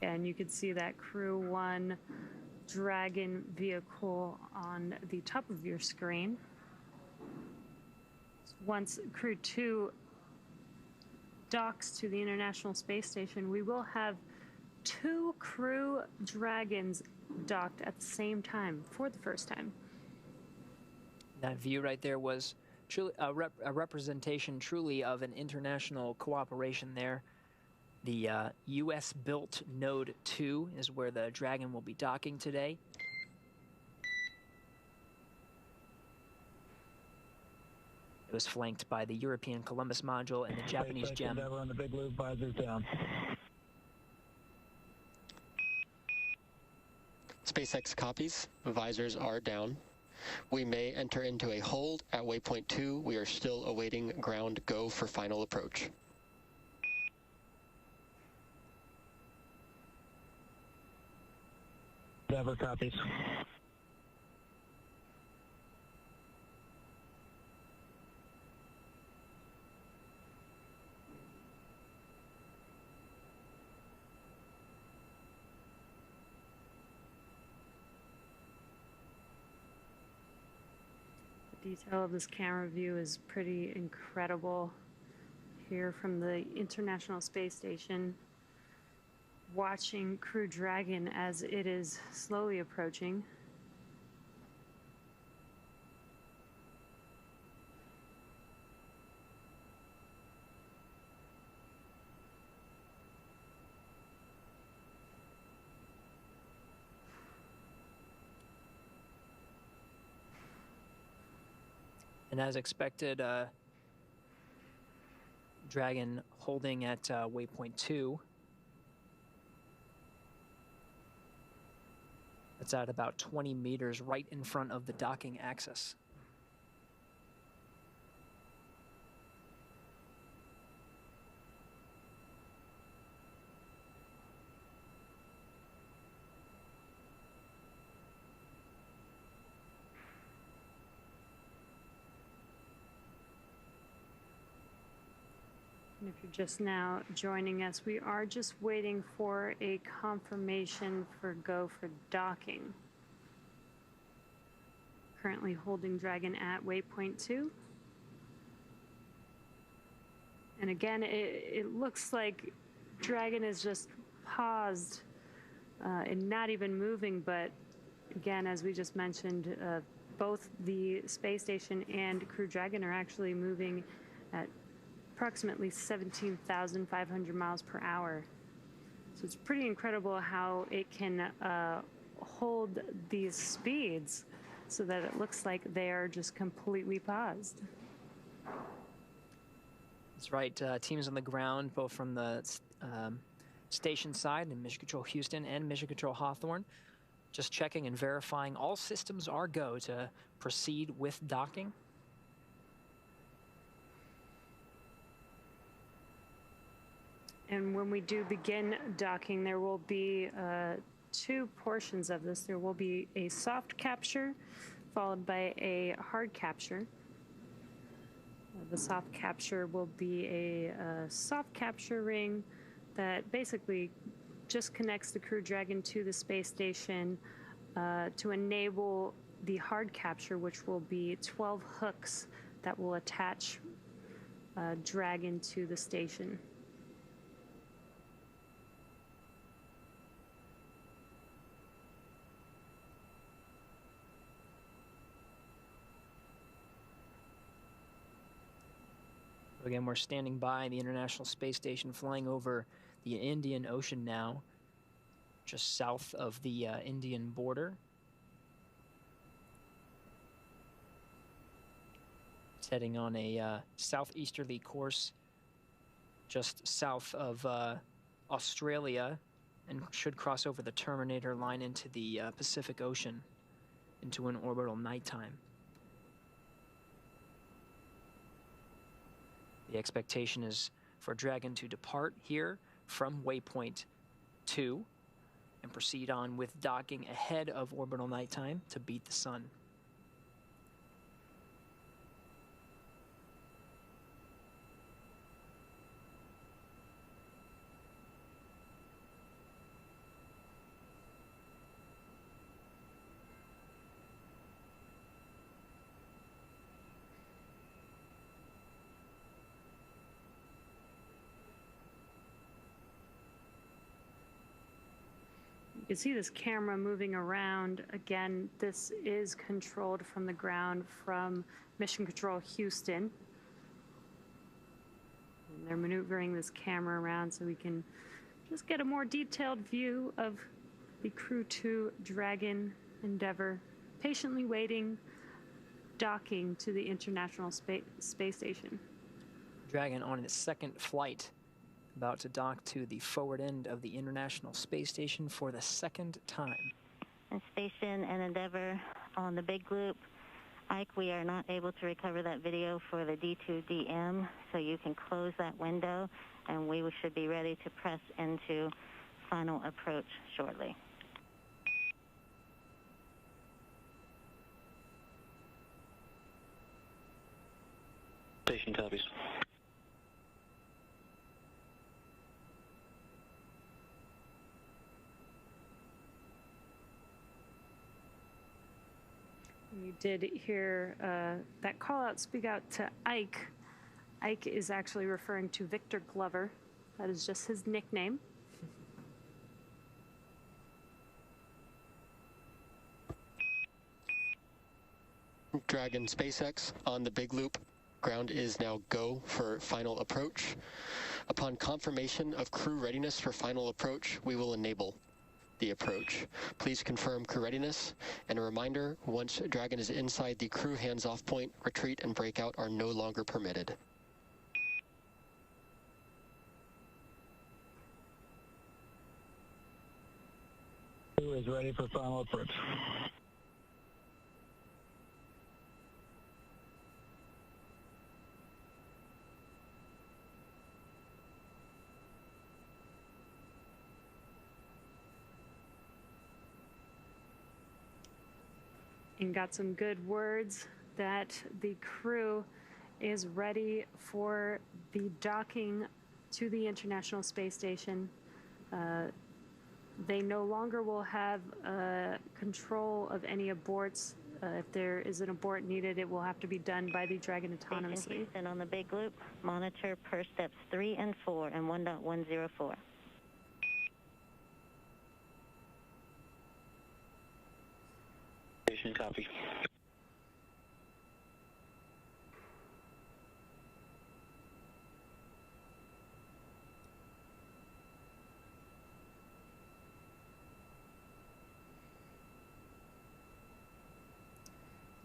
And you can see that Crew-1 Dragon vehicle on the top of your screen. Once Crew-2 docks to the International Space Station, we will have 2 Crew Dragons docked at the same time for the first time. That view right there was truly a representation truly of an international cooperation there. The US-built Node 2 is where the Dragon will be docking today. It was flanked by the European Columbus module and the Japanese GEM. On the big loop, visors down. SpaceX copies. Visors are down. We may enter into a hold at waypoint 2. We are still awaiting ground go for final approach. Endeavor copies. The detail of this camera view is pretty incredible. Here from the International Space Station, watching Crew Dragon as it is slowly approaching. And as expected, Dragon holding at waypoint 2. It's at about 20 meters right in front of the docking axis. And if you're just now joining us, we are just waiting for a confirmation for go for docking. Currently holding Dragon at waypoint 2. And again, it looks like Dragon is just paused and not even moving, but again, as we just mentioned, both the space station and Crew Dragon are actually moving at approximately 17,500 miles per hour. So it's pretty incredible how it can hold these speeds so that it looks like they are just completely paused. That's right. Teams on the ground, both from the station side in Mission Control Houston and Mission Control Hawthorne, just checking and verifying all systems are go to proceed with docking. And when we do begin docking, there will be 2 portions of this. There will be a soft capture followed by a hard capture. The soft capture will be a soft capture ring that basically just connects the Crew Dragon to the space station to enable the hard capture, which will be 12 hooks that will attach Dragon to the station. Again, we're standing by the International Space Station, flying over the Indian Ocean now, just south of the Indian border. It's heading on a southeasterly course just south of Australia and should cross over the Terminator line into the Pacific Ocean into an orbital nighttime. The expectation is for Dragon to depart here from waypoint 2 and proceed on with docking ahead of orbital nighttime to beat the sun. You can see this camera moving around. Again, this is controlled from the ground from Mission Control Houston. And they're maneuvering this camera around so we can just get a more detailed view of the Crew-2 Dragon Endeavour patiently waiting, docking to the International Space Station. Dragon on its second flight, about to dock to the forward end of the International Space Station for the second time. And Station and Endeavour on the big loop. Ike, we are not able to recover that video for the D2DM, so you can close that window, and we should be ready to press into final approach shortly. Station copies. You did hear that call out speak out to Ike. Ike is actually referring to Victor Glover. That is just his nickname. Dragon SpaceX on the big loop. Ground is now go for final approach. Upon confirmation of crew readiness for final approach, we will enable the approach. Please confirm crew readiness, and a reminder, once Dragon is inside the crew hands-off point, retreat and breakout are no longer permitted. Crew is ready for final approach. And got some good words that the crew is ready for the docking to the International Space Station. They no longer will have control of any aborts. If there is an abort needed, it will have to be done by the Dragon autonomously. Houston on the big loop, monitor per steps 3 and 4 and 1.104. Station copy.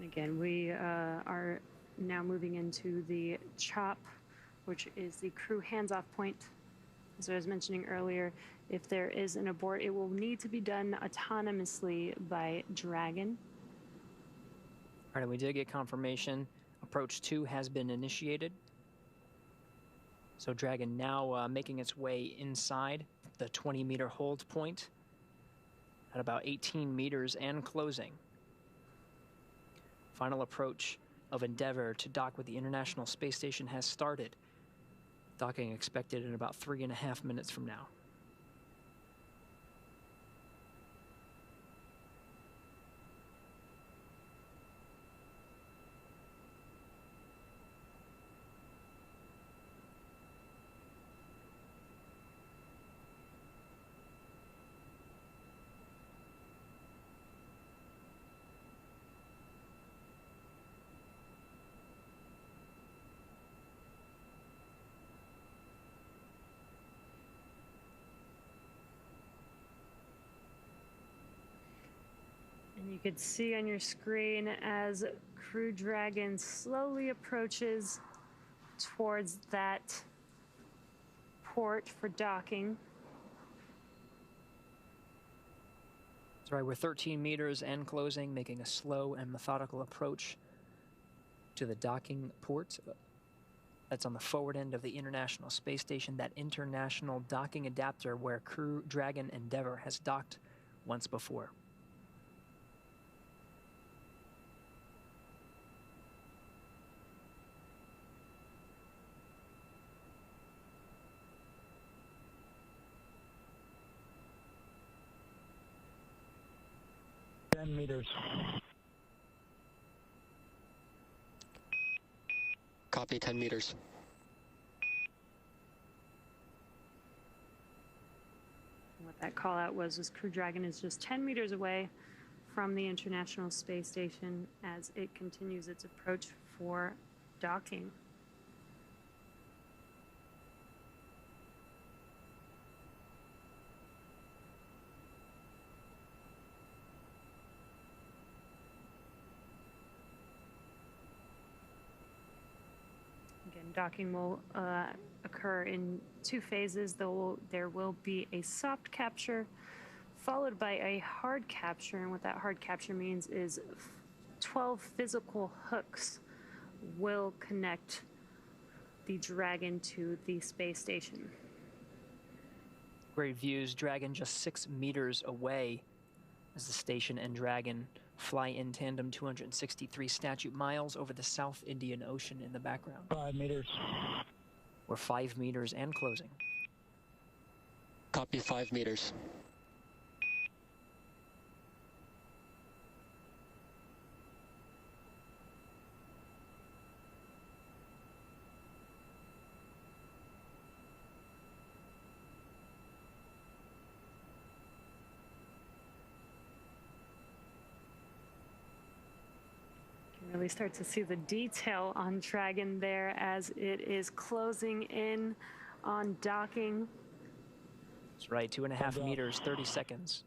Again, we are now moving into the CHOP, which is the crew hands-off point. As I was mentioning earlier, if there is an abort, it will need to be done autonomously by Dragon. All right, we did get confirmation. Approach 2 has been initiated. So Dragon now making its way inside the 20-meter hold point at about 18 meters and closing. Final approach of Endeavour to dock with the International Space Station has started. Docking expected in about 3.5 minutes from now. And you could see on your screen as Crew Dragon slowly approaches towards that port for docking. That's right, we're 13 meters and closing, making a slow and methodical approach to the docking port. That's on the forward end of the International Space Station, that international docking adapter where Crew Dragon Endeavour has docked once before. Meters. Copy, 10 meters. With That call out was Crew Dragon is just 10 meters away from the International Space Station as it continues its approach for docking. Again, docking will occur in 2 phases. There will be a soft capture followed by a hard capture, and what that hard capture means is 12 physical hooks will connect the Dragon to the space station. Great views. Dragon just 6 meters away as the station and Dragon fly in tandem 263 statute miles over the South Indian Ocean in the background. 5 meters. We're 5 meters and closing. Copy 5 meters. Really start to see the detail on Dragon there as it is closing in on docking. That's right, 2.5 meters, 30 seconds.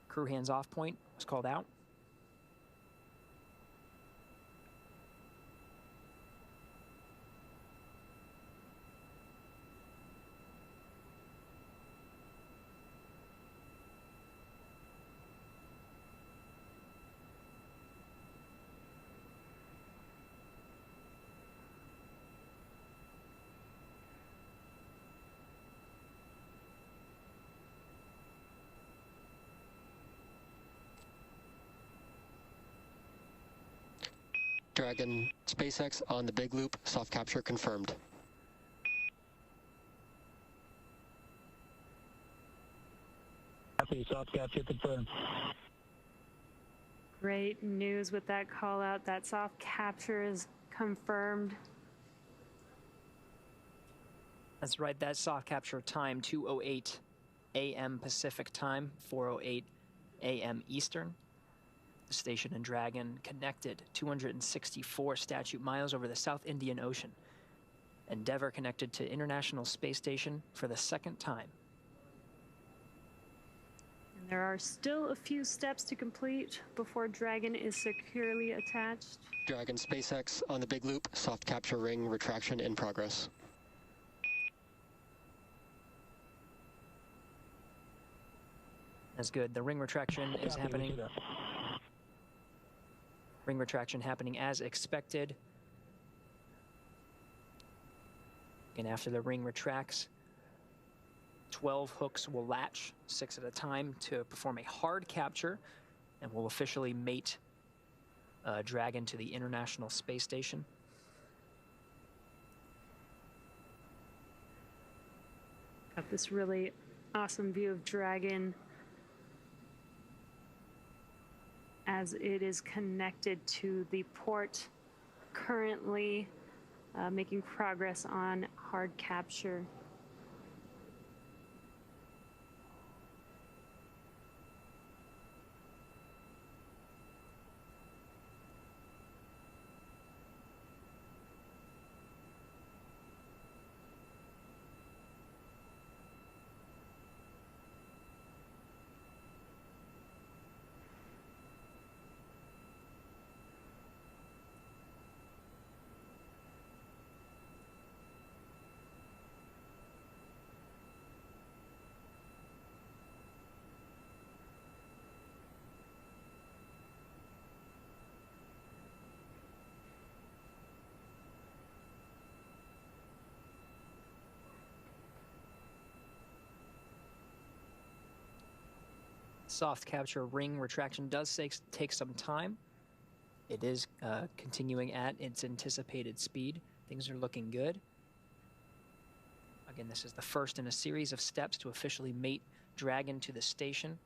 Crew hands off point was called out. Dragon SpaceX on the big loop, soft capture confirmed. Copy, soft capture confirmed. Great news with that call out. That soft capture is confirmed. That's right, that soft capture time, 2:08 a.m. Pacific time, 4:08 a.m. Eastern. The station and Dragon connected 264 statute miles over the South Indian Ocean. Endeavour connected to International Space Station for the 2nd time. And there are still a few steps to complete before Dragon is securely attached. Dragon SpaceX on the big loop, soft capture ring retraction in progress. That's good. The ring retraction is happening. Ring retraction happening as expected. And after the ring retracts, 12 hooks will latch, 6 at a time, to perform a hard capture, and will officially mate Dragon to the International Space Station. Got this really awesome view of Dragon as it is connected to the port, currently making progress on hard capture. Soft capture ring retraction does take some time. It is continuing at its anticipated speed. Things are looking good. Again, this is the first in a series of steps to officially mate Dragon to the station.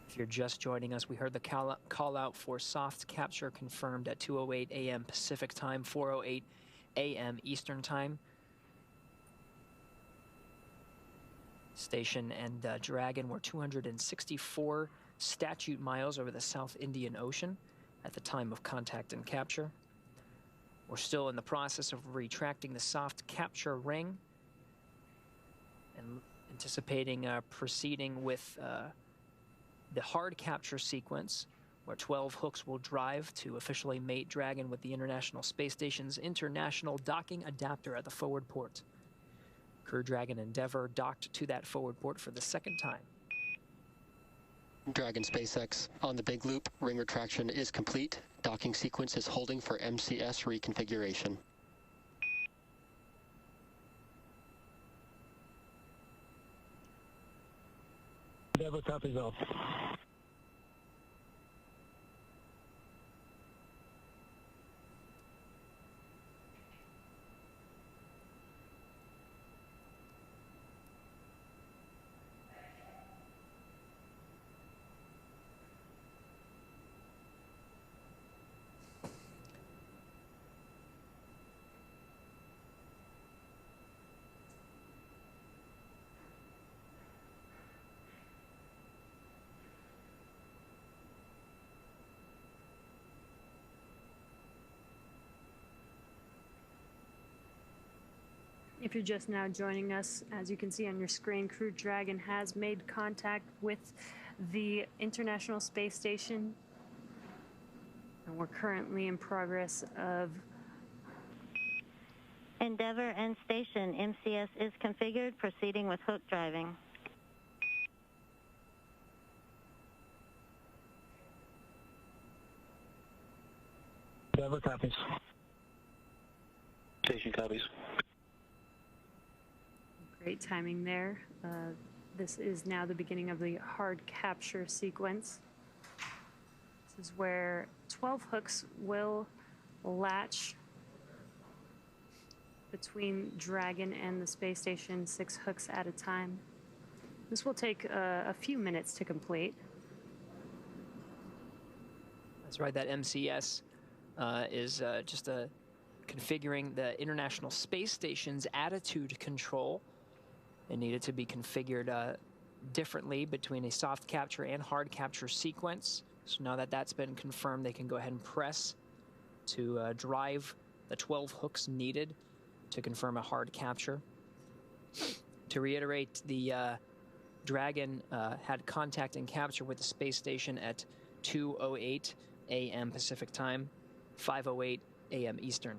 If you're just joining us, we heard the call out for soft capture confirmed at 2:08 a.m. Pacific time, 4:08 a.m. Eastern time. Station and Dragon were 264 statute miles over the South Indian Ocean at the time of contact and capture. We're still in the process of retracting the soft capture ring and anticipating proceeding with the hard capture sequence, where 12 hooks will drive to officially mate Dragon with the International Space Station's International Docking Adapter at the forward port. Crew Dragon Endeavour docked to that forward port for the second time. Dragon SpaceX on the big loop. Ring retraction is complete. Docking sequence is holding for MCS reconfiguration. Endeavour copies all. If you're just now joining us, as you can see on your screen, Crew Dragon has made contact with the International Space Station, and we're currently in progress of... Endeavour and Station, MCS is configured, proceeding with hook driving. Endeavour copies. Station copies. Great timing there. This is now the beginning of the hard capture sequence. This is where 12 hooks will latch between Dragon and the space station, 6 hooks at a time. This will take a few minutes to complete. That's right, that MCS is just configuring the International Space Station's attitude control. It needed to be configured differently between a soft capture and hard capture sequence. So now that that's been confirmed, they can go ahead and press to drive the 12 hooks needed to confirm a hard capture. To reiterate, the Dragon had contact and capture with the space station at 2:08 a.m. Pacific time, 5:08 a.m. Eastern.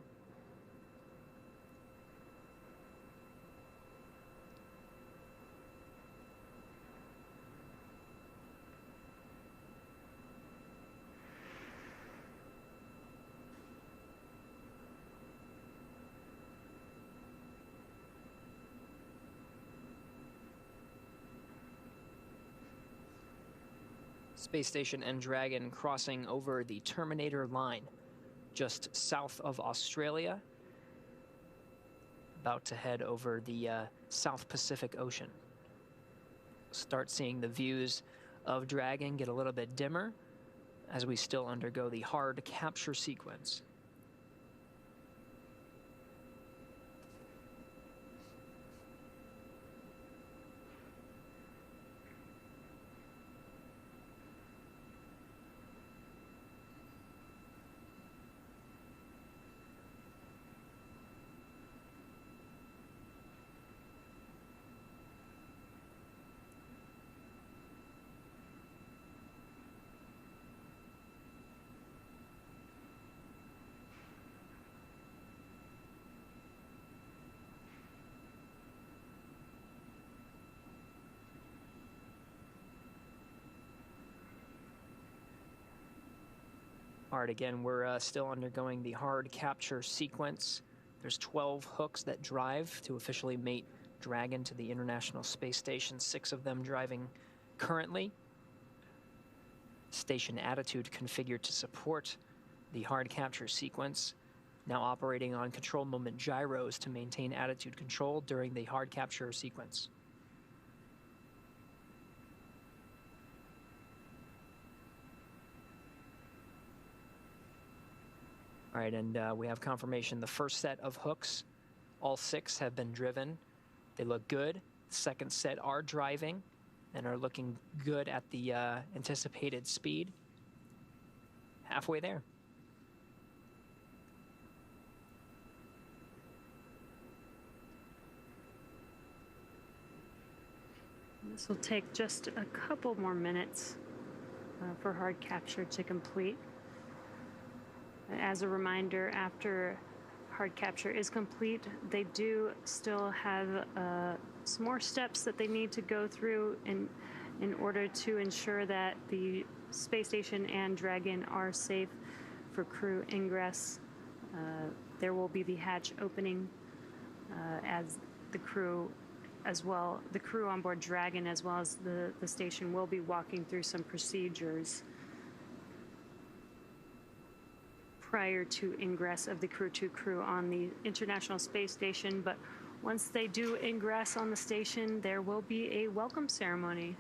Space Station and Dragon crossing over the Terminator line just south of Australia, about to head over the South Pacific Ocean. Start seeing the views of Dragon get a little bit dimmer as we still undergo the hard capture sequence. All right, again, we're still undergoing the hard capture sequence. There's 12 hooks that drive to officially mate Dragon to the International Space Station, 6 of them driving currently. Station attitude configured to support the hard capture sequence, now operating on control moment gyros to maintain attitude control during the hard capture sequence. All right, and we have confirmation the first set of hooks, all 6 have been driven. They look good. The second set are driving and are looking good at the anticipated speed. Halfway there. This will take just a couple more minutes for hard capture to complete. As a reminder, after hard capture is complete, they do still have some more steps that they need to go through in order to ensure that the space station and Dragon are safe for crew ingress. There will be the hatch opening as the crew the crew on board Dragon as well as the station will be walking through some procedures prior to ingress of the Crew-2 crew on the International Space Station. But once they do ingress on the station, there will be a welcome ceremony.